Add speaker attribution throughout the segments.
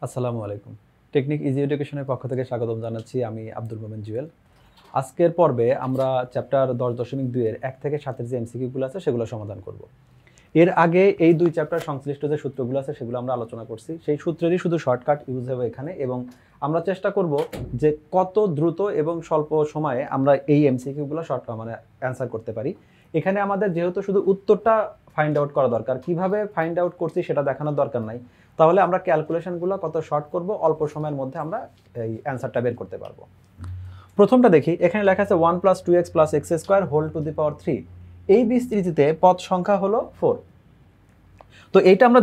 Speaker 1: আসসালামু আলাইকুম। Technique easy এডুকেশনের পক্ষ থেকে স্বাগতম জানাচ্ছি। আমি আব্দুল মোমেন জুয়েল। আজকের পর্বে আমরা চ্যাপ্টার 10.2 এর 1 থেকে 7 এর যে এমসিকিউগুলো আছে সেগুলো সমাধান করব। এর আগে এই দুই চ্যাপ্টার সংশ্লিষ্ট যে সূত্রগুলো আছে সেগুলো আমরা আলোচনা করছি। সেই সূত্রেরই শুধু শর্টকাট ইউজ হবে এখানে, এবং আমরা চেষ্টা করব যে কত দ্রুত এবং স্বল্প সময়ে আমরা এই এমসিকিউগুলো অ্যান্সার করতে পারি। এখানে আমাদের যেহেতু শুধু উত্তরটা ফাইন্ড আউট করা দরকার, কিভাবে ফাইন্ড আউট করছি সেটা দেখানোর দরকার নাই। তাহলে আমরা ক্যালকুলেশনগুলো কত শর্ট করব, অল্প সময়ের মধ্যে আমরা এই অ্যান্সারটা বের করতে পারবো। প্রথমটা দেখি, এখানে লেখা আছে 1 + 2x + x² whole to the পাওয়ার 3। এই বিস্তৃতিতে পদ সংখ্যা হলো 4। তো এইটা আমরা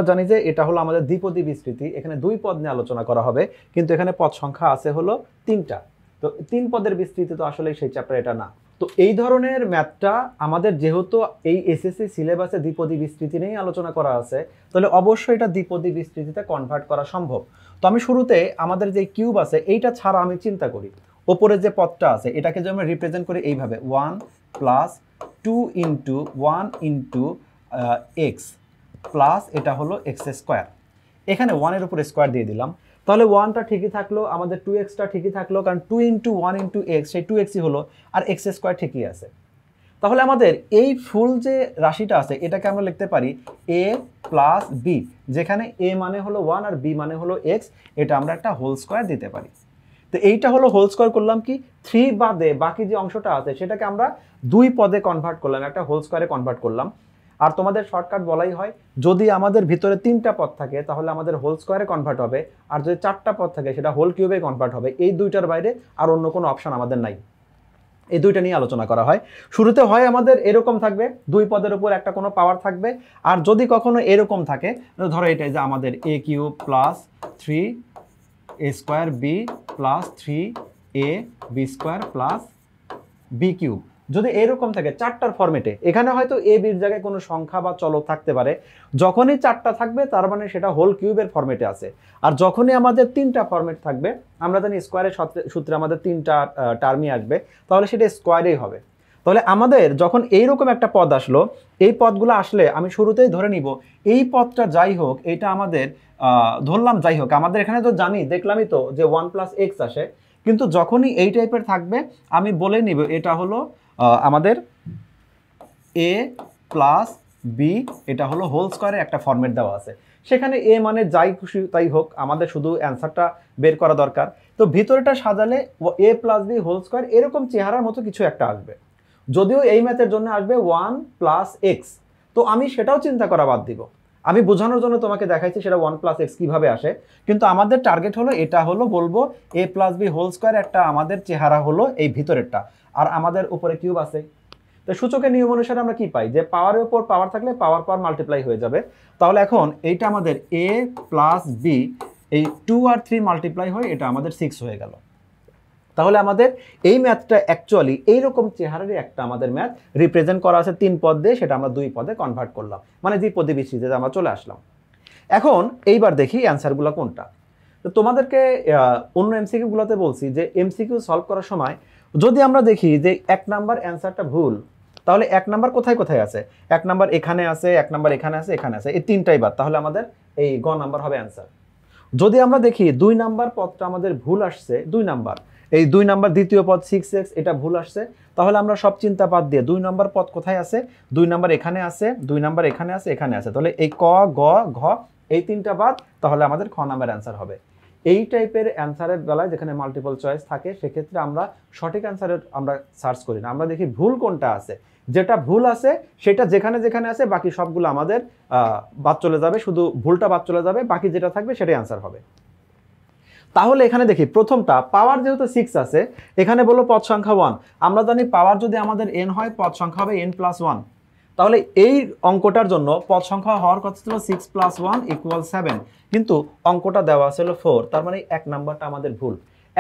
Speaker 1: জানি যে এটা হলো আমাদের দ্বিপদী বিস্তৃতি। এখানে দুই পদ নিয়ে আলোচনা করা হবে, কিন্তু এখানে পদ সংখ্যা আছে হলো 3টা। তো 3 পদের বিস্তৃতি তো আসলে সেই চ্যাপ্টার এটা না। তো এই ধরনের ম্যাথটা আমাদের যেহেতু এই এসএসসি সিলেবাসে দ্বিপদী বিস্তৃতি নিয়ে আলোচনা করা আছে, তাহলে অবশ্যই এটা দ্বিপদী বিস্তৃতিতে কনভার্ট করা সম্ভব। তো আমি শুরুতে আমাদের যে কিউব আছে এইটা ছাড়া আমি চিন্তা করি, ওপরে যে পদটা আছে এটাকে যদি আমরা রিপ্রেজেন্ট করি এইভাবে 1 + 2 × 1 × x প্লাস এটা হলো x²। এখানে 1 এর উপর স্কোয়ার দিয়ে দিলাম, তাহলে 1টা ঠিকই থাকলো, আমাদের 2x-টা ঠিকই থাকলো, কারণ 2 × 1 × x সেই 2x-ই হলো, আর x² ঠিকই আছে। তাহলে আমাদের এই ফুল যে রাশিটা আছে এটাকে আমরা লিখতে পারি a + b, যেখানে a মানে হলো 1 আর b মানে হলো x। এটা আমরা একটা হোল স্কোয়ার দিতে পারি। তো এইটা হলো হোল স্কোয়ার করলাম কি, 3 বাদে বাকি যে অংশটা আছে সেটাকে আমরা দুই পদে কনভার্ট করলাম, একটা হোল স্কোয়ারে কনভার্ট করলাম। আর তোমাদের শর্টকাট বলাই হয়, যদি আমাদের ভিতরে 3টা পদ থাকে তাহলে আমাদের হোল স্কোয়ারে কনভার্ট হবে, আর যদি 4টা পদ থাকে সেটা হোল কিউবে কনভার্ট হবে। এই দুইটার বাইরে আর অন্য কোনো অপশন আমাদের নাই। এই দুইটা নিয়ে আলোচনা করা হয়। শুরুতে হয় আমাদের এরকম থাকবে, দুই পদের উপর একটা কোনো পাওয়ার থাকবে। আর যদি কখনো এরকম থাকে, ধরো এটাই যে আমাদের a³ + 3a² b + 3ab² + b³, যদি এরকম থাকে 4টার ফরম্যাটে, এখানে হয়তো a bর জায়গায় কোনো সংখ্যা বা চলক থাকতে পারে। যখনই 4টা থাকবে তার মানে সেটা হোল কিউবের ফরম্যাটে আছে। আর যখনই আমাদের 3টা ফরম্যাট থাকবে, আমরা জানি স্কোয়ারের সূত্রে আমাদের 3টা টার্মই আসবে, তাহলে সেটা স্কোয়ারেই হবে। তাহলে আমাদের যখন এইরকম একটা পদ আসলো, এই পদগুলো আসলে আমি শুরুতেই ধরে নিব এই পদটা যাই হোক, এইটা আমাদের ধরলাম যাই হোক, আমাদের এখানে তো জানি, দেখলামই তো যে 1 + x আসে। কিন্তু যখনই এই টাইপের থাকবে আমি বলে নিব এটা হলো আমাদের a + b, এটা হলো হোল স্কোয়ারের একটা ফরম্যাট দেওয়া আছে। সেখানে a মানে যাই খুশি তাই হোক, আমাদের শুধু অ্যান্সারটা বের করা দরকার। তো ভিতরেটা সাজালে a + b হোল স্কোয়ার এরকম চেহারার মতো কিছু একটা আসবে। যদিও এই ম্যাথের জন্য আসবে 1 + x, তো আমি সেটাও চিন্তা করা বাদ দিব। আমি বোঝানোর জন্য তোমাকে দেখাইছি সেটা 1 + x কিভাবে আসে, কিন্তু আমাদের টার্গেট হলো এটা হলো বলবো a + b হোল স্কোয়ার একটা আমাদের চেহারা হলো এই ভিতরেরটা, আর আমাদের উপরে কিউব আছে। তো সূচকের নিয়ম অনুসারে আমরা কি পাই, যে পাওয়ারের উপর পাওয়ার থাকলে পাওয়ার মাল্টিপ্লাই হয়ে যাবে। তাহলে এখন এইটা আমাদের a + b, এই 2 আর 3 মাল্টিপ্লাই হয়, এটা আমাদের 6 হয়ে গেল। তাহলে আমাদের এই ম্যাথটা অ্যাকচুয়ালি এইরকম চেহারারই একটা আমাদের ম্যাথ রিপ্রেজেন্ট করা আছে 3 পদ দিয়ে, সেটা আমরা 2 পদে কনভার্ট করলাম, মানে দ্বিপদী বিস্তৃতিতে আমরা চলে আসলাম। এখন এইবার দেখি অ্যান্সারগুলো কোনটা। তো তোমাদেরকে অন্য এমসিকিউগুলোতে বলছি যে এমসিকিউ সলভ করার সময় যদি আমরা দেখি যে 1 নাম্বার অ্যান্সারটা ভুল, তাহলে 1 নাম্বার কোথায় কোথায় আছে, 1 নাম্বার এখানে আছে, 1 নাম্বার এখানে আছে, এখানে আছে, এই 3টাই বাদ, তাহলে আমাদের এই গ নাম্বার হবে অ্যান্সার। যদি আমরা দেখি 2 নাম্বার পদটা আমাদের ভুল আসছে, 2 নাম্বার, এই 2 নাম্বার দ্বিতীয় পদ 6x এটা ভুল আসছে, তাহলে আমরা সব চিন্তা বাদ দিয়ে 2 নাম্বার পদ কোথায় আছে, 2 নাম্বার এখানে আছে, 2 নাম্বার এখানে আছে, এখানে আছে, তাহলে এই ক, গ, ঘ এই 3টা বাদ, তাহলে আমাদের খ নাম্বার অ্যান্সার হবে। এই টাইপের অ্যান্সারের বেলায় যেখানে মাল্টিপল চয়েস থাকে, সেক্ষেত্রে আমরা সঠিক অ্যান্সারের আমরা সার্চ করি না, আমরা দেখি ভুল কোনটা আছে। যেটা ভুল আছে সেটা যেখানে যেখানে আছে বাকি সবগুলো আমাদের বাদ চলে যাবে, শুধু ভুলটা বাদ চলে যাবে, বাকি যেটা থাকবে সেটাই অ্যান্সার হবে। তাহলে এখানে দেখি প্রথমটা পাওয়ার যেহেতু 6 আছে, এখানে বললো পদ সংখ্যা 1। আমরা জানি পাওয়ার যদি আমাদের n হয়, পদ সংখ্যা হবে n + 1। তাহলে এই অঙ্কটার জন্য পদ সংখ্যা হওয়ার কথা ছিল 6 + 1 = 7, কিন্তু অঙ্কটা দেওয়া ছিল 4, তার মানে 1 নাম্বারটা আমাদের ভুল।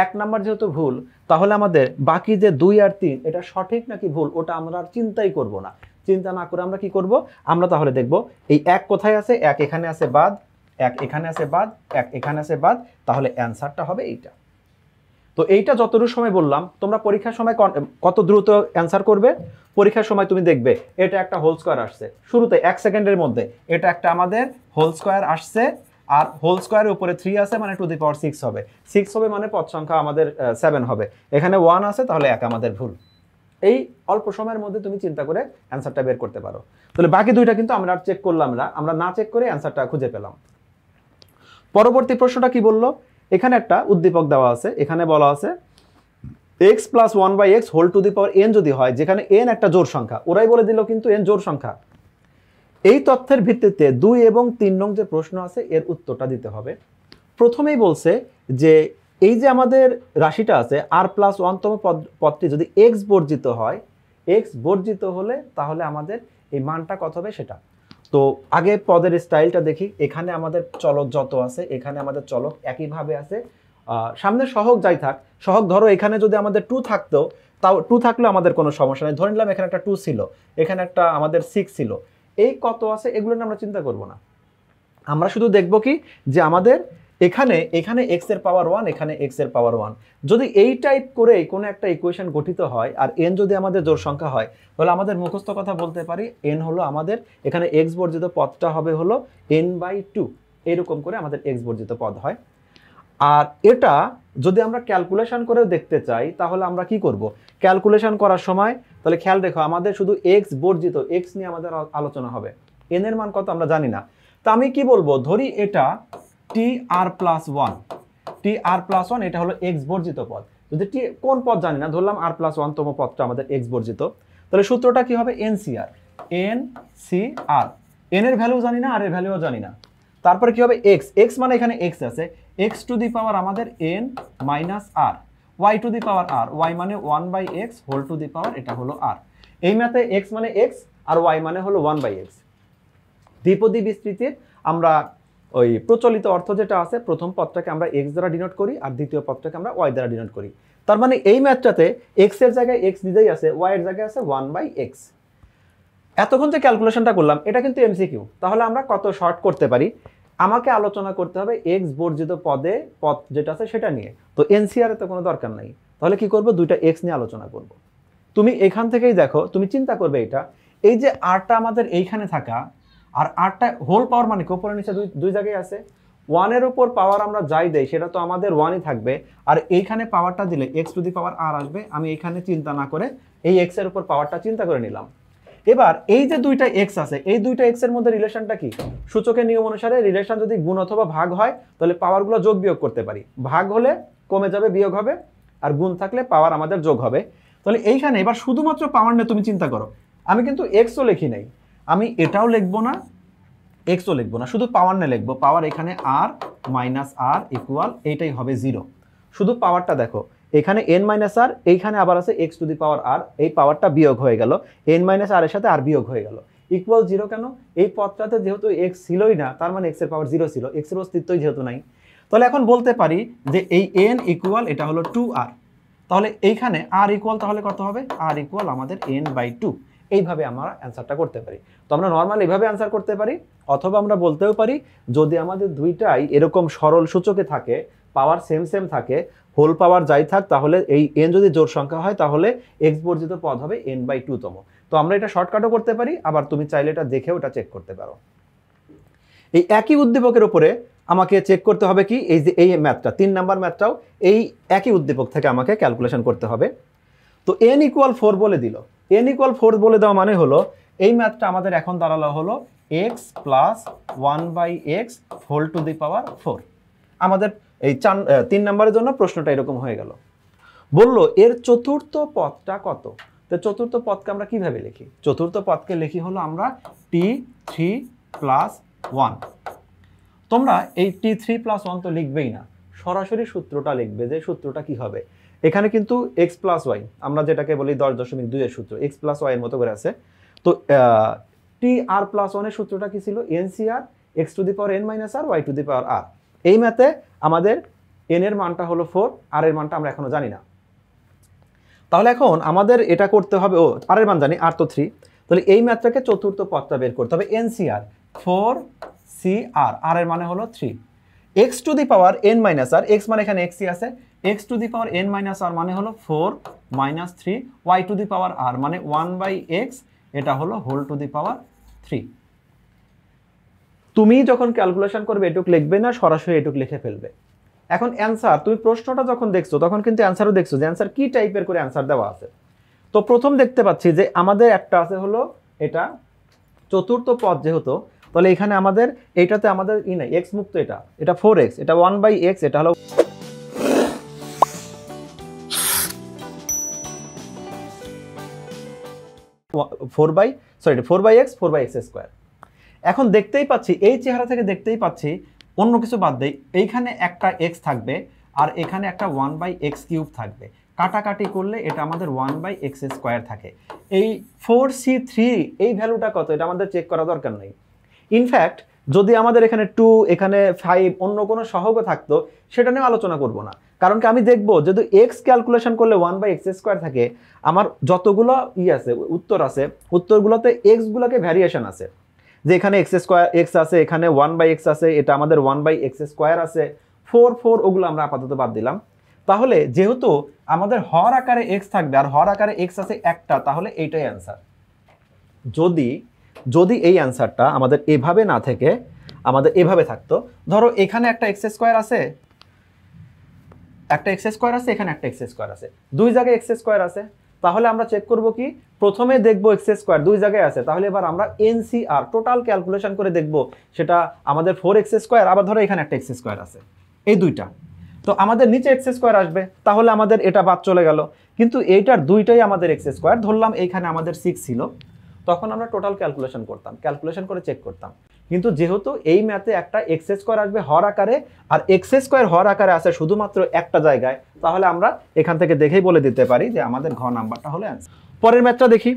Speaker 1: 1 নাম্বার যেহেতু ভুল, তাহলে আমাদের বাকি যে 2 আর 3 এটা সঠিক নাকি ভুল ওটা আমরা আর চিন্তাই করব না। চিন্তা না করে আমরা কি করব, আমরা তাহলে দেখব এই 1 কোথায় আছে, 1 এখানে আছে বাদ, 1 এখানে আছে বাদ, 1 এখানে আছে বাদ, তাহলে অ্যান্সারটা হবে এইটা। তো এইটা যতটুকু সময় বললাম, তোমরা পরীক্ষার সময় কত দ্রুত অ্যান্সার করবে। পরীক্ষার সময় তুমি দেখবে এটা একটা হোল স্কোয়ার আসছে শুরুতে 1 সেকেন্ডের মধ্যে, এটা একটা আমাদের হোল স্কোয়ার আসছে, আর হোল স্কোয়ারের উপরে 3 আছে মানে টু দি পাওয়ার 6 হবে, 6 হবে মানে পদ সংখ্যা আমাদের 7 হবে, এখানে 1 আছে তাহলে 1 আমাদের ভুল। এই অল্প সময়ের মধ্যে তুমি চিন্তা করে অ্যান্সারটা বের করতে পারো। তাহলে বাকি দুইটা কিন্তু আমরা চেক করলাম না, আমরা না চেক করে অ্যান্সারটা খুঁজে পেলাম। পরবর্তী প্রশ্নটা কি বললো, এখানে একটা উদ্দীপক দেওয়া আছে, এখানে বলা আছে x plus 1/x whole to the power n যদি হয়, যেখানে n একটা জোড় সংখ্যা, ওরাই বলে দিল কিন্তু n জোড় সংখ্যা। এই তথ্যের ভিত্তিতে 2 এবং 3 নং যে প্রশ্ন আছে এর উত্তরটা দিতে হবে। প্রথমেই বলছে যে এই যে আমাদের রাশিটা আছে r প্লাস 1তম পদটি যদি x বর্জিত হয়, x বর্জিত হলে তাহলে আমাদের এই মানটা কত হবে সেটা। তো আগে পদের স্টাইলটা দেখি, এখানে আমাদের চলক যত আছে, এখানে আমাদের চলক একইভাবে আছে, সামনে সহগ যাই থাক, সহগ ধরো এখানে যদি আমাদের 2 থাকতো, তাও 2 থাকলেও আমাদের কোনো সমস্যা নেই, ধরে নিলাম এখানে একটা 2 ছিল, এখানে একটা আমাদের 6 ছিল, এই কত আছে এগুলো নিয়ে আমরা চিন্তা করব না। আমরা শুধু দেখব কি যে আমাদের এখানে x এর পাওয়ার 1, এখানে x এর পাওয়ার 1, যদি এই টাইপ করে কোনো একটা ইকুয়েশন গঠিত হয় আর n যদি আমাদের জোড় সংখ্যা হয়, তাহলে আমাদের মুখস্থ কথা বলতে পারি n হলো আমাদের এখানে x বর্জিত পদটা হবে হলো n/2, এরকম করে আমাদের x বর্জিত পদ হয়। আর এটা যদি আমরা ক্যালকুলেশন করে দেখতে চাই তাহলে আমরা কি করব, ক্যালকুলেশন করার সময় তাহলে খেয়াল রেখো আমাদের শুধু x বর্জিত, x নিয়ে আমাদের আলোচনা হবে, n এর মান কত আমরা জানি না। তা আমি কি বলবো, ধরি এটা tr+1 এটা হলো x বর্জিত পদ, যদি কোন পদ জানি না, ধরলাম r+1 তম পদটা আমাদের x বর্জিত, তাহলে সূত্রটা কি হবে NCR, n এর ভ্যালু জানি না, আর এর ভ্যালুও জানি না, তারপরে কি হবে x মানে এখানে x আছে, x টু দি পাওয়ার আমাদের n minus r, y two the power r, y মানে 1/x হোল টু দি পাওয়ার এটা হলো r। এই ম্যাথে x মানে x আর y মানে হলো 1/x। দ্বিপদী বিস্তৃতির আমরা ওই প্রচলিত অর্থ যেটা আছে, প্রথম পদটাকে আমরা x দ্বারা ডিনোট করি আর দ্বিতীয় পদটাকে আমরা y দ্বারা ডিনোট করি। তার মানে এই ম্যাথটাতে x এর জায়গায় x নিজেই আছে, y এর জায়গায় আছে 1/x। এতক্ষণ যে ক্যালকুলেশনটা করলাম এটা কিন্তু এমসিকিউ, তাহলে আমরা কত শর্ট করতে পারি, আমাকে আলোচনা করতে হবে x বর্জিত পদ যেটা আছে সেটা নিয়ে, তো এনসিআর এর তো কোনো দরকার নাই, তাহলে কি করব, দুইটা x নিয়ে আলোচনা করব। তুমি এখান থেকেই দেখো, তুমি চিন্তা করবে এটা, এই যে rটা আমাদের এইখানে থাকা আর rটা হোল পাওয়ার মানে উপরে নিচে দুই জায়গায় আছে, 1 এর উপর পাওয়ার আমরা যাই দেই সেটা তো আমাদের 1ই থাকবে, আর এইখানে পাওয়ারটা দিলে x two the power r আসবে, আমি এইখানে চিন্তা না করে এই x এর উপর পাওয়ারটা চিন্তা করে নিলাম। এবার এই যে দুইটা x আছে, এই দুইটা x এর মধ্যে রিলেশনটা কি, সূচকের নিয়ম অনুসারে রিলেশন যদি গুণ অথবা ভাগ হয় তাহলে পাওয়ারগুলো যোগ বিয়োগ করতে পারি, ভাগ হলে কমে যাবে বিয়োগ হবে, আর গুণ থাকলে পাওয়ার আমাদের যোগ হবে। তাহলে এইখানে এবার শুধুমাত্র পাওয়ার নিয়ে তুমি চিন্তা করো, আমি কিন্তু xও লিখি নাই, আমি এটাও লিখবো না, xও লিখবো না, শুধু পাওয়ার নিয়ে লিখবো, পাওয়ার এখানে r মাইনাস r ইকুয়াল এইটাই হবে 0, শুধু পাওয়ারটা দেখো, এখানে n মাইনাস r, এইখানে আবার আছে x two the power r, এই পাওয়ারটা বিয়োগ হয়ে গেল, n মাইনাস r এর সাথে r বিয়োগ হয়ে গেল, ইকুয়াল 0 কেন, এই পদটাতে যেহেতু x ছিলই না তার মানে x এর পাওয়ার 0 ছিল, x এর অস্তিত্বই যেহেতু নাই, তাহলে এখন বলতে পারি যে এই n ইকুয়াল এটা হলো 2r, তাহলে এইখানে r ইকুয়াল তাহলে কত হবে, r ইকুয়াল আমাদের n/2, এইভাবে আমরা অ্যান্সারটা করতে পারি। তো আমরা নর্মাল এইভাবে অ্যান্সার করতে পারি, অথবা আমরা বলতেও পারি যদি আমাদের দুইটাই এরকম সরল সূচকে থাকে, পাওয়ার সেম থাকে, হোল পাওয়ার যাই থাক, তাহলে এই n যদি জোড় সংখ্যা হয় তাহলে x বর্জিত পদ হবে n/2 তম। তো আমরা এটা শর্টকাটও করতে পারি, আবার তুমি চাইলে এটা দেখেও এটা চেক করতে পারো। এই একই উদ্দীপকের উপরে আমাকে চেক করতে হবে কি, এই যে এই ম্যাথটা 3 নাম্বার ম্যাথটাও এই একই উদ্দীপক থেকে আমাকে ক্যালকুলেশন করতে হবে। তো n ইকুয়াল 4 বলে দিল, n ইকুয়াল 4 বলে দেওয়া মানে হলো এই ম্যাথটা আমাদের এখন দাঁড়ালো হলো x plus 1/x whole to the power 4। আমাদের এই 3 নম্বরের জন্য প্রশ্নটা এরকম হয়ে গেল। বলল এর চতুর্থ পদটা কত, তো চতুর্থ পদকে আমরা কিভাবে লিখি, চতুর্থ পদকে লিখি হলো আমরা t3 প্লাস 1। তোমরা এই t3 প্লাস 1 তো লিখবেই না, সরাসরি সূত্রটা লিখবে, যে সূত্রটা কি হবে, এখানে কিন্তু x প্লাস ওয়াই, আমরা যেটাকে বলি 10.2 এর সূত্র, x প্লাস ওয়াই এর মতো করে আছে। তো tr প্লাস 1 এর সূত্রটা কি ছিল, NCR, x two the power n minus r, y two the power r। এই ম্যাথে আমাদের n এর মানটা হলো 4, r এর মানটা আমরা এখনো জানি না, তাহলে এখন আমাদের এটা করতে হবে, ও r এর মান জানি, r তো 3, তাহলে এই ম্যাথটাকে চতুর্থ পদটা বের করতে হবে, NCR 4CR, r এর মানে হলো 3, x two the power n minus r, x মানে এখানে x আছে, x two the power n minus r মানে হলো 4 minus 3, y two the power r মানে 1/x, এটা হলো হোল টু দি পাওয়ার 3। তুমি যখন ক্যালকুলেশন করবে এটুক লিখবে না, সরাসরি এটুক লিখে ফেলবে। এখন অ্যান্সার, তুমি প্রশ্নটা যখন দেখছো তখন কিন্তু অ্যান্সারও দেখছো যে অ্যান্সার কি টাইপের করে অ্যান্সার দেওয়া আছে। তো প্রথম দেখতে পাচ্ছি যে আমাদের একটা আছে হলো এটা চতুর্থ পদ যেহেতু, তাহলে এখানে আমাদের এইটাতে আমাদের নাই এক্স মুক্ত, এটা 4x, এটা 1/x, এটা হলো 4/x²। এখন দেখতেই পাচ্ছি এই চেহারা থেকে দেখতেই পাচ্ছি অন্য কিছু বাদ দেই, এইখানে একটা x থাকবে আর এখানে একটা 1/x³ থাকবে, কাটাকাটি করলে এটা আমাদের 1/x² থাকে। এই 4c3 এই ভ্যালুটা কত এটা আমাদের চেক করা দরকার নেই। ইনফ্যাক্ট যদি আমাদের এখানে 2 এখানে 5 অন্য কোনো সহগ থাকতো সেটা নিয়ে আলোচনা করব না, কারণ কি আমি দেখব যদি x ক্যালকুলেশন করলে 1/x² থাকে, আমার যতগুলো আছে উত্তর আছে, উত্তরগুলোতে x গুলোকে ভ্যারিয়েশন আছে, যে এখানে x আছে, এখানে 1/x আছে, এটা আমাদের 1/x² আছে, 4 ওগুলো আমরা আপাতত বাদ দিলাম। তাহলে যেহেতু আমাদের হর আকারে x থাকবে আর হর আকারে x আছে একটা, তাহলে এইটাই অ্যান্সার। যদি এই অ্যান্সারটা আমাদের এভাবে না থেকে আমাদের এভাবে থাকতো, ধরো এখানে একটা x² আছে, এখানে একটা x² আছে, দুই জায়গায় x² আছে, তাহলে আমরা চেক করব কি, প্রথমে দেখব x² দুই জায়গায় আছে, তাহলে এবার আমরা NCR টোটাল ক্যালকুলেশন করে দেখব সেটা আমাদের 4x², আবার ধরো এখানে একটা x² আছে, এই দুইটা, তো আমাদের নিচে x² আসবে, তাহলে আমাদের এটা বাদ চলে গেল, কিন্তু এইটার দুইটাই আমাদের x², ধরলাম এইখানে আমাদের 6 ছিল, তখন আমরা টোটাল ক্যালকুলেশন করতাম, ক্যালকুলেশন করে চেক করতাম। কিন্তু যেহেতু এই ম্যাথে একটা x² আসবে হর আকারে আর x² হর আকারে আছে শুধুমাত্র একটা জায়গায়, তাহলে আমরা এখান থেকে দেখেই বলে দিতে পারি যে আমাদের ঘ নাম্বারটা হলো অ্যান্সার। পরের ম্যাথটা দেখি,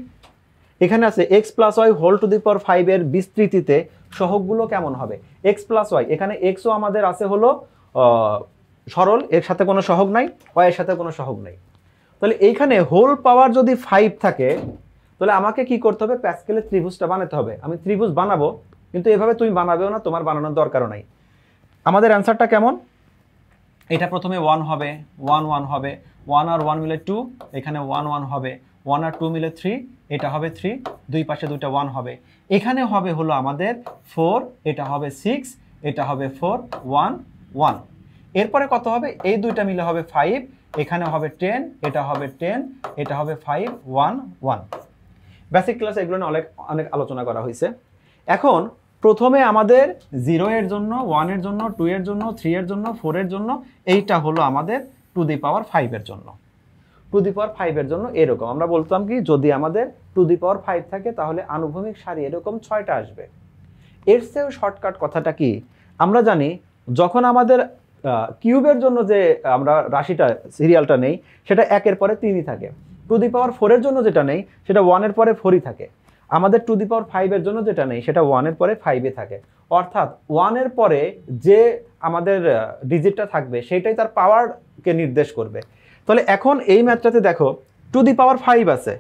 Speaker 1: এখানে আছে x + y whole to the power 5 এর বিস্তৃতিতে সহগগুলো কেমন হবে। x + y, এখানে x ও আমাদের আছে হলো সরল, এর সাথে কোনো সহগ নাই, y এর সাথে কোনো সহগ নাই, তাহলে এইখানে হোল পাওয়ার যদি 5 থাকে তাহলে আমাকে কি করতে হবে, প্যাসকেলের ত্রিভুজটা বানাতে হবে। আমি ত্রিভুজ বানাবো, কিন্তু এভাবে তুমি বানাবেও না, তোমার বানানোর দরকারও নাই। আমাদের অ্যান্সারটা কেমন, এটা প্রথমে 1 হবে, 1 1 হবে, 1 আর 1 মিলে 2, এখানে 1 1 হবে, 1 আর 2 মিলে 3, এটা হবে 3, দুই পাশে দুইটা 1 হবে, এখানে হবে হলো আমাদের 4, এটা হবে 6, এটা হবে 4 1 1, এরপরে কত হবে, এই দুইটা মিলে হবে 5, এখানে হবে 10, এটা হবে 10, এটা হবে 5 1 1। বেসিক ক্লাসে এগুলো অনেক আলোচনা করা হয়েছে। এখন প্রথমে আমাদের 0 এর জন্য, 1 এর জন্য, 2 এর জন্য, 3 এর জন্য, 4 এর জন্য, এইটা হলো আমাদের টু দি পাওয়ার 5 এর জন্য। টু দি পাওয়ার 5 এর জন্য এরকম আমরা বলতাম কি, যদি আমাদের টু দি পাওয়ার 5 থাকে তাহলে আনুভূমিক সারি এরকম 6টা আসবে। এর চেয়েও শর্টকাট কথাটা কি, আমরা জানি যখন আমাদের কিউবের জন্য যে আমরা রাশিটা সিরিয়ালটা নেই সেটা 1 এর পরে 3ই থাকে, টু দি পাওয়ার 4 এর জন্য যেটা নেই সেটা 1 এর পরে 4ই থাকে, আমাদের টু দি পাওয়ার 5 এর জন্য যেটা নেই সেটা 1 এর পরে 5 থাকে, অর্থাৎ 1 এর পরে যে আমাদের ডিজিটটা থাকবে সেটাই তার পাওয়ারকে নির্দেশ করবে। তাহলে এখন এই ম্যাথটাতে দেখো টু দি পাওয়ার 5 আছে,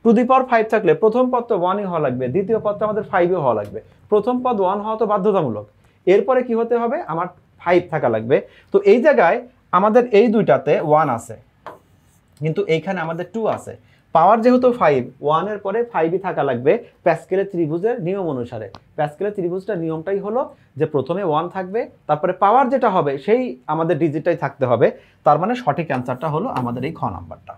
Speaker 1: টু দি পাওয়ার 5 থাকলে প্রথম পদ তো 1ই হওয়া লাগবে, দ্বিতীয় পদটা আমাদের 5ই হওয়া লাগবে, প্রথম পদ 1 হওয়া তো বাধ্যতামূলক, এরপরে কি হতে হবে, আমার 5 থাকা লাগবে। তো এই জায়গায় আমাদের এই দুইটাতে 1 আছে, কিন্তু এইখানে আমাদের 2 আছে, পাওয়ার যেহেতু 5, 1 এর পরে 5ই থাকা লাগবে প্যাসকেলের ত্রিভুজের নিয়ম অনুসারে। প্যাসকেলের ত্রিভুজটার নিয়মটাই হলো যে প্রথমে 1 থাকবে, তারপরে পাওয়ার যেটা হবে সেই আমাদের ডিজিটটাই থাকতে হবে, তার মানে সঠিক অ্যান্সারটা হলো আমাদের এই খ নাম্বারটা।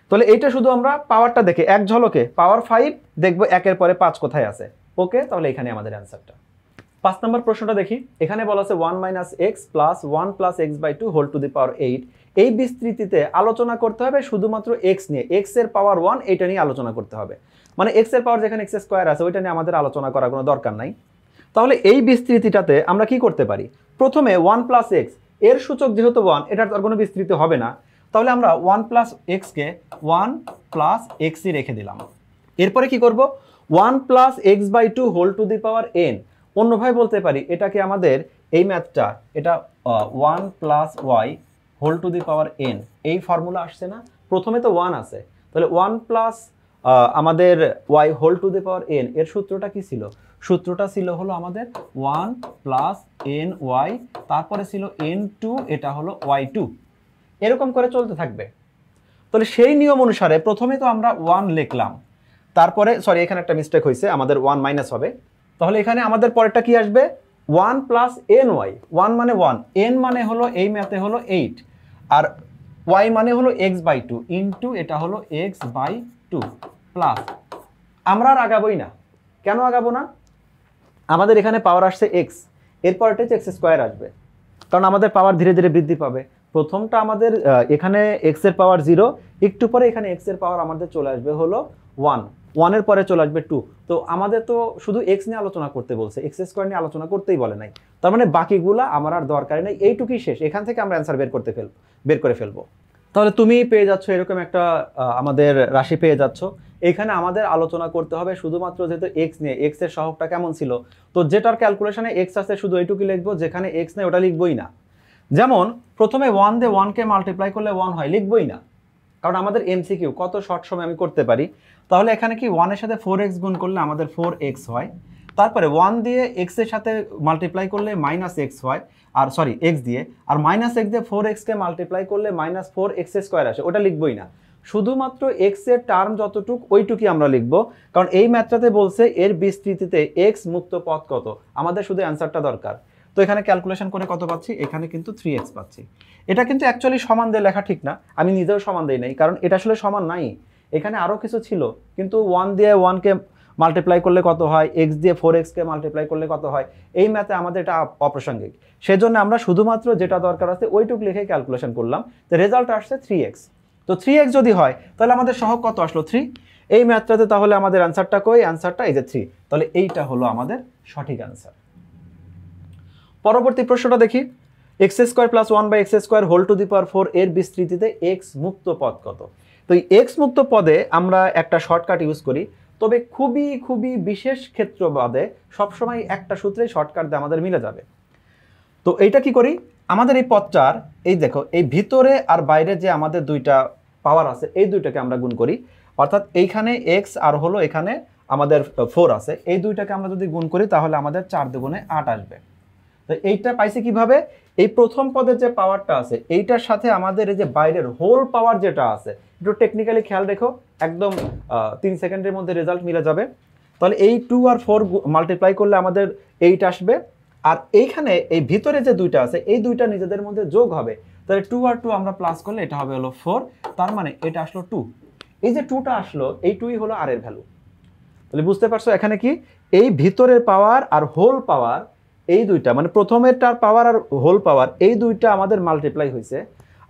Speaker 1: তাহলে এইটা শুধু আমরা পাওয়ারটা দেখে এক ঝলকে পাওয়ার 5 দেখবো 1 এর পরে 5 কোথায় আছে, ওকে, তাহলে এখানে আমাদের অ্যান্সারটা। 5 নম্বর প্রশ্নটা দেখি, এখানে বলা আছে 1 - x + 1 + x/2 whole to the পাওয়ার 8, এই বিস্তৃতিতে আলোচনা করতে হবে শুধুমাত্র x নিয়ে, x এর পাওয়ার 1 এটা নিয়ে আলোচনা করতে হবে, মানে x এর পাওয়ার যেখানে x² আছে ওইটা নিয়ে আমাদের আলোচনা করার কোনো দরকার নাই। তাহলে এই বিস্তৃতিটাতে আমরা কি করতে পারি, প্রথমে 1 + x, এর সূচক যেহেতু 1, এটার আর কোনো বিস্তৃতি হবে না, তাহলে আমরা 1 + x কে 1 + x ই রেখে দিলাম। এরপরে কি করব, 1 + x/2 whole to the power n, অন্যভাবে বলতে পারি এটাকে আমাদের এই ম্যাথটা এটা 1 + y whole to the power n, এই ফর্মুলা আসছে না, প্রথমে তো 1 আছে, তাহলে 1 প্লাস আমাদের y whole to the power n, এর সূত্রটা কি ছিল, সূত্রটা ছিল হলো আমাদের 1 + ny, তারপরে ছিল n2, এটা হলো y2, এরকম করে চলতে থাকবে। তাহলে সেই নিয়ম অনুসারে প্রথমে তো আমরা 1 লিখলাম, তারপরে সরি এখানে একটা মিস্টেক হয়েছে, আমাদের 1 মাইনাস হবে, তাহলে এখানে আমাদের পরেরটা কি আসবে 1 প্লাস এন ওয়াই, 1 মানে 1, এন মানে হলো এই ম্যাথে হলো 8, আর ওয়াই মানে হলো x/2 ইন্টু এটা হলো x/2 প্লাস, আমরা আর আগাবোই না। কেন আগাবো না? আমাদের এখানে পাওয়ার আসছে এক্স, এরপর এটা হচ্ছে এক্স স্কোয়ার আসবে, কারণ আমাদের পাওয়ার ধীরে ধীরে বৃদ্ধি পাবে। প্রথমটা আমাদের এখানে এক্স এর পাওয়ার 0, একটু পরে এখানে এক্স এর পাওয়ার আমাদের চলে আসবে হলো 1, 1 এর পরে চলে আসবে 2। তো আমাদের তো শুধু এক্স নিয়ে আলোচনা করতে বলছে, এক্স স্কোয়ার নিয়ে আলোচনা করতেই বলে নাই। তার মানে বাকিগুলা আমার আর দরকার নেই, এইটুকুই শেষ, এখান থেকে আমরা অ্যান্সার বের করে ফেলবো। তাহলে তুমি পেয়ে যাচ্ছ এরকম একটা আমাদের রাশি পেয়ে যাচ্ছ। এখানে আমাদের আলোচনা করতে হবে শুধুমাত্র যেহেতু এক্স নিয়ে, এক্স এর সহগটা কেমন ছিল, তো যেটার ক্যালকুলেশনে এক্স আছে শুধু এইটুকুই লিখবো, যেখানে এক্স নেই ওটা লিখবই না। যেমন প্রথমে 1 দিয়ে 1 কে মাল্টিপ্লাই করলে 1 হয়, লিখবই না, কারণ আমাদের এমসিকিউ কত শর্ট সময় আমি করতে পারি। তাহলে এখানে কি 1 এর সাথে 4x গুণ করলে আমাদের 4x হয়, তারপরে 1 দিয়ে x এর সাথে মাল্টিপ্লাই করলে -x হয়, আর সরি x দিয়ে, আর -x দিয়ে 4x কে মাল্টিপ্লাই করলে -4x² আসে, ওটা লিখবই না। শুধুমাত্র x এর টার্ম যতটুক ওইটুকুই আমরা লিখবো, কারণ এই ম্যাথটাতে বলছে এর বিস্তৃতিতে x মুক্ত পদ কত, আমাদের শুধু অ্যান্সারটা দরকার। তো এখানে ক্যালকুলেশন করে কত পাচ্ছি, এখানে কিন্তু 3x পাচ্ছি। এটা কিন্তু অ্যাকচুয়ালি সমান দিয়ে লেখা ঠিক না, আমি নিজেও সমান দেই নাই, কারণ এটা আসলে সমান নাই, এখানে আরও কিছু ছিল, কিন্তু 1 দিয়ে 1 কে মাল্টিপ্লাই করলে কত হয়, x দিয়ে 4x কে মাল্টিপ্লাই করলে কত হয়, এই ম্যাথে আমাদের এটা অপ্রাসঙ্গিক। সেজন্য আমরা শুধুমাত্র যেটা দরকার আছে ওইটুক লিখে ক্যালকুলেশন করলাম, তো রেজাল্ট আসছে 3x। তো 3x যদি হয় তাহলে আমাদের সহগ কত আসলো 3, এই ম্যাথটাতে তাহলে আমাদের অ্যান্সারটা কই, অ্যান্সারটা এই যে 3, তাহলে এইটা হলো আমাদের সঠিক অ্যান্সার। পরবর্তী প্রশ্নটা দেখি, x² + 1/x² whole to the power 4 এর বিস্তৃতিতে x মুক্ত পদ কত। তো এই x মুক্ত পদে আমরা একটা শর্টকাট ইউজ করি, তবে খুবই খুবই বিশেষ ক্ষেত্র বাদে সবসময় একটা সূত্রেই শর্টকাট দিয়ে আমাদের মিলে যাবে। তো এইটা কি করি, আমাদের এই পদটার এই দেখো এই ভিতরে আর বাইরে যে আমাদের দুইটা পাওয়ার আছে এই দুইটাকে আমরা গুণ করি, অর্থাৎ এইখানে x আর হলো এখানে আমাদের 4 আছে, এই দুইটাকে আমরা যদি গুণ করি তাহলে আমাদের 4 দুগুণে 8 আসবে। তো এইটা পাইছি কিভাবে, এই প্রথম পদের যে পাওয়ারটা আছে এইটার সাথে আমাদের এই যে বাইরের হোল পাওয়ার যেটা আছে, একটু টেকনিক্যালি খেয়াল রেখো, একদম 3 সেকেন্ডের মধ্যে রেজাল্ট মিলে যাবে। তাহলে এই 2 আর 4 মাল্টিপ্লাই করলে আমাদের 8 আসবে, আর এইখানে এই ভিতরে যে দুইটা আছে এই দুইটা নিজেদের মধ্যে যোগ হবে, তাহলে 2 আর 2 আমরা প্লাস করলে এটা হবে হলো 4, তার মানে এটা আসলো 2। এই যে 2টা আসলো, এই 2ই হলো আর এর ভ্যালু। তাহলে বুঝতে পারছো এখানে কি, এই ভিতরের পাওয়ার আর হোল পাওয়ার এই দুইটা, মানে প্রথমেরটার পাওয়ার আর হোল পাওয়ার এই দুইটা আমাদের মাল্টিপ্লাই হয়েছে,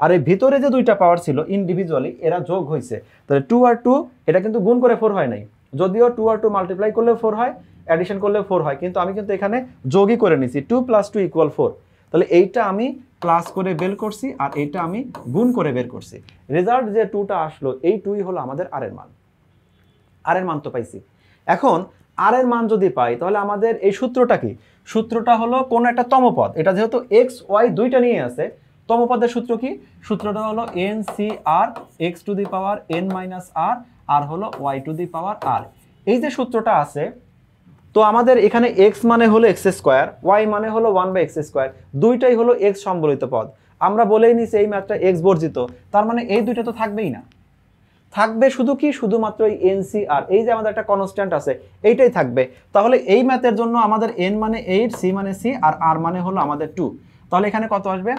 Speaker 1: আর এই ভিতরে যে দুইটা পাওয়ার ছিল ইন্ডিভিজুয়ালি এরা যোগ হয়েছে। তাহলে 2 আর 2 এটা কিন্তু গুণ করে 4 হয় নাই, যদিও 2 আর 2 মাল্টিপ্লাই করলে 4 হয়, অ্যাডিশন করলে 4 হয়, কিন্তু আমি কিন্তু এখানে যোগই করে নিছি, 2 + 2 = 4। তাহলে এইটা আমি প্লাস করে বের করছি আর এইটা আমি গুণ করে বের করছি, রেজাল্ট যে 2টা আসলো এই 2ই হলো আমাদের আর এর মান। আর এর মান তো পাইছি, এখন আর এর মান যদি পাই তাহলে আমাদের এই সূত্রটা কি, সূত্রটা হলো কোন একটা তমপদ, এটা যেহেতু x y দুইটা নিয়ে আছে, তমপদের সূত্র কি, সূত্রটা হলো NCR x⁻n - r আর হলো y⁻r। এই যে সূত্রটা আছে, তো আমাদের এখানে x মানে হলো x², y মানে হলো 1/x², দুইটাই হলো x সম্বলিত পদ। আমরা বলেই নিছি এই ম্যাথটা x বর্জিত, তার মানে এই দুইটা তো থাকবেই না, থাকবে শুধু কি, শুধুমাত্র এই NCR, এই যে আমাদের একটা কনস্ট্যান্ট আছে এইটাই থাকবে। তাহলে এই ম্যাথের জন্য আমাদের n মানে 8, c মানে c আর r মানে হলো আমাদের 2, তাহলে এখানে কত আসবে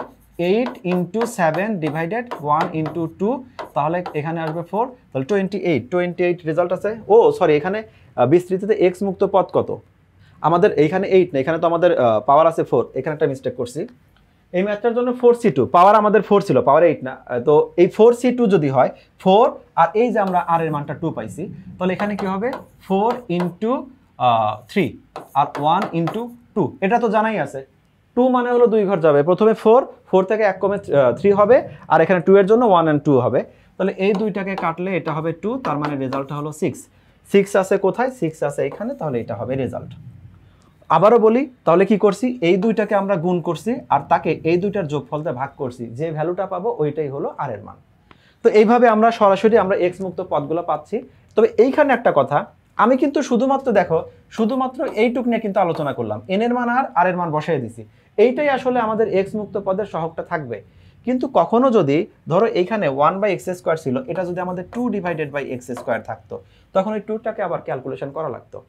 Speaker 1: 8 × 7 / 1 × 2, তাহলে এখানে আসবে 4, তাহলে 28 রেজাল্ট আছে। ও সরি, এখানে বিস্তৃতিতে x মুক্ত পদ কত, আমাদের এইখানে 8 না, এখানে তো আমাদের পাওয়ার আছে 4, এখানে একটা মিস্টেক করছি। এই ম্যাথটার জন্য 4c2 পাওয়ার আমাদের 4 ছিল, পাওয়ার 8 না, তো এই 4c2 যদি হয় 4 আর এই যে আমরা r এর মানটা 2 পাইছি, তাহলে এখানে কি হবে 4 × 3 আর 1 × 2, এটা তো জানাই আছে, 2 মানে হলো 2 ঘর যাবে, প্রথমে 4 থেকে 1 কমে 3 হবে, আর এখানে 2 এর জন্য 1 আর 2 হবে, তাহলে এই দুইটাকে কাটলে এটা হবে 2, তার মানে রেজাল্টটা হলো 6 আছে কোথায়, 6 আছে এখানে, তাহলে এটা হবে রেজাল্ট। আবারও বলি, তাহলে কি করছি, এই দুইটাকে আমরা গুণ করছি আর তাকে এই দুইটার যোগফল দিয়ে ভাগ করছি, যে ভ্যালুটা পাবো ওইটাই হলো আর এর মান। তো এইভাবে আমরা সরাসরি আমরা x মুক্ত পদগুলো পাচ্ছি। তবে এইখানে একটা কথা, আমি কিন্তু শুধুমাত্র দেখো, শুধুমাত্র এইটুক নিয়ে কিন্তু আলোচনা করলাম, n এর মান আর এর মান বসাই দিছি, এইটাই আসলে আমাদের x মুক্ত পদের সহগটা থাকবে। কিন্তু কখনো যদি ধরো এইখানে 1/x² ছিল, এটা যদি আমাদের 2 / x² থাকতো, তখন ওই 2টাকে আবার ক্যালকুলেশন করা লাগতো।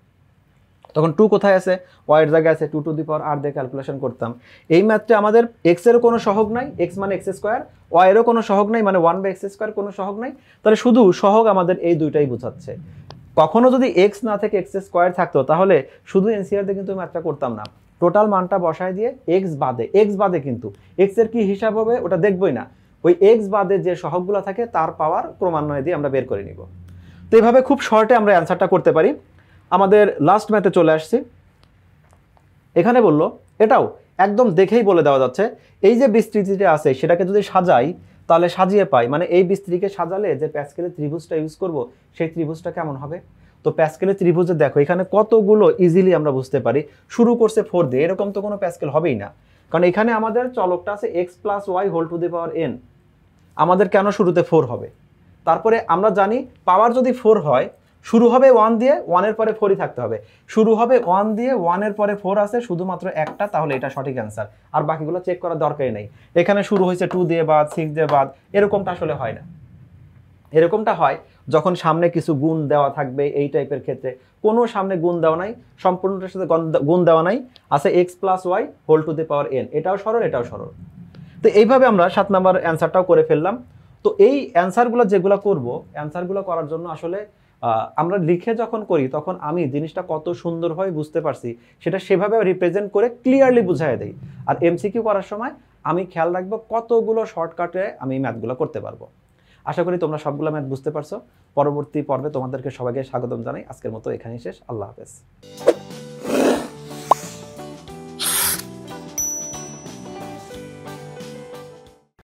Speaker 1: তখন 2 কোথায় আছে, y এর জায়গায় আছে, 2 টু দি পাওয়ার r দিয়ে ক্যালকুলেশন করতাম। এই ম্যাথটা আমাদের x এরও কোনো সহগ নাই, x মানে x স্কয়ার, y এরও কোনো সহগ নাই মানে 1/x স্কয়ার কোনো সহগ নাই, তাহলে শুধু সহগ আমাদের এই দুইটাই বোঝাচ্ছে। কখনো যদি x না থেকে x স্কয়ার থাকতো তাহলে শুধু এনসিআর দিয়ে কিন্তু ম্যাথটা করতাম না, টোটাল মানটা বসায় দিয়ে x বাদে কিন্তু x এর কি হিসাব হবে ওটা দেখবই না, ওই x বাদে যে সহগগুলো থাকে তার পাওয়ার ক্রমান্বয়ে দিয়ে আমরা বের করে নিব। তো এইভাবে খুব শর্টে আমরা অ্যান্সারটা করতে পারি। আমাদের লাস্ট ম্যাথে চলে আসছি। এখানে বললো এটাও একদম দেখেই বলে দেওয়া যাচ্ছে, এই যে বিস্তৃতিটা আছে সেটাকে যদি সাজাই তাহলে সাজিয়ে পাই, মানে এই বিস্তৃতিকে সাজালে যে প্যাসকেলের ত্রিভুজটা ইউজ করব সেই ত্রিভুজটা কেমন হবে। তো প্যাসকেলের ত্রিভুজে দেখো এখানে কতগুলো ইজিলি আমরা বুঝতে পারি, শুরু করছে 4 দিয়ে, এরকম তো কোনো প্যাসকেল হবেই না, কারণ এখানে আমাদের চলকটা আছে x plus y whole to the power n, আমাদের কেন শুরুতে 4 হবে। তারপরে আমরা জানি পাওয়ার যদি 4 হয় শুরু হবে 1 দিয়ে, 1 এর পরে 4ই থাকতে হবে, শুরু হবে 1 দিয়ে, 1 এর পরে 4 আছে শুধুমাত্র একটা, তাহলে এটা সঠিক অ্যান্সার, আর বাকিগুলো চেক করার দরকারই নেই। এখানে শুরু হয়েছে 2 দিয়ে বাদ, 6 দিয়ে বাদ, এরকমটা আসলে হয় না। এরকমটা হয় যখন সামনে কিছু গুণ দেওয়া থাকবে, এই টাইপের ক্ষেত্রে কোনো সামনে গুণ দেওয়া নাই, সম্পূর্ণটার সাথে গুণ দেওয়া নাই, আছে x plus y whole to the power n, এটাও সরল এটাও সরল। তো এইভাবে আমরা 7 নাম্বার অ্যান্সারটাও করে ফেললাম। তো এই অ্যান্সারগুলো যেগুলো করব, অ্যান্সারগুলো করার জন্য আসলে আমরা লিখে যখন করি তখন আমি জিনিসটা কত সুন্দরভাবে বুঝতে পারছি সেটা সেভাবে রিপ্রেজেন্ট করে ক্লিয়ারলি বুঝাই দেই। আর এমসিকিউ করার সময় আমি খেয়াল রাখবো কতগুলো শর্টকাটে আমি ম্যাথগুলো করতে পারবো। আশা করি তোমরা সবগুলো ম্যাথ বুঝতে পারছো। পরবর্তী পর্বে তোমাদেরকে সবাইকে স্বাগতম জানাই। আজকের মতো এখানেই শেষ। আল্লাহ হাফেজ।